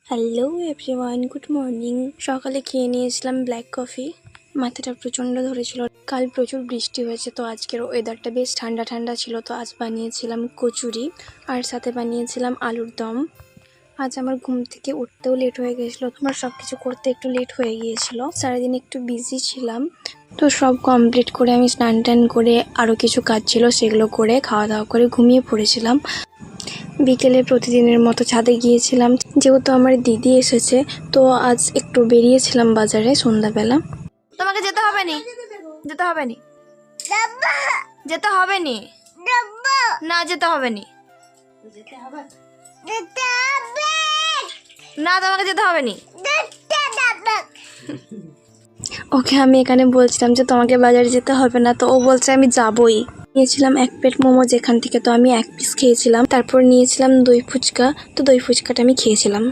Hello everyone, good morning. সকালে খেয়ে নিয়েছিলাম ব্ল্যাক কফি। মাথাটা প্রচণ্ড ধরেছিল, কাল প্রচুর বৃষ্টি হয়েছে, তো আজকের ওয়েদারটা বেশ ঠান্ডা ঠান্ডা ছিল। তো আজ বানিয়েছিলাম কচুরি আর সাথে বানিয়েছিলাম আলুর দম। আজ আমার ঘুম থেকে উঠতেও লেট হয়ে গেছিলো, আমার সব কিছু করতে একটু লেট হয়ে গিয়েছিল। সারাদিন একটু বিজি ছিলাম, তো সব কমপ্লিট করে আমি স্নান টান করে আরও কিছু কাজ ছিল সেগুলো করে খাওয়া দাওয়া করে ঘুমিয়ে পড়েছিলাম। বিকেলে প্রতিদিনের মতো ছাদে গিয়েছিলাম, যেহেতু আমার দিদি এসেছে, তো আজ একটু বেরিয়েছিলাম বাজারে সন্ধ্যাবেলা। তোমাকে যেতে হবে নি, যেতে হবে নি, যেতে হবে নি, না যেতে হবে নি, না তোমাকে যেতে হবে নি। ওকে আমি এখানে বলছিলাম যে তোমাকে বাজারে যেতে হবে না, তো ও বলছে আমি যাবই। নিয়েছিলাম এক প্লেট মোমো, যেখান থেকে তো আমি এক পিস খেয়েছিলাম। তারপর নিয়েছিলাম দই ফুচকা, তো দই ফুচকাটা আমি খেয়েছিলাম।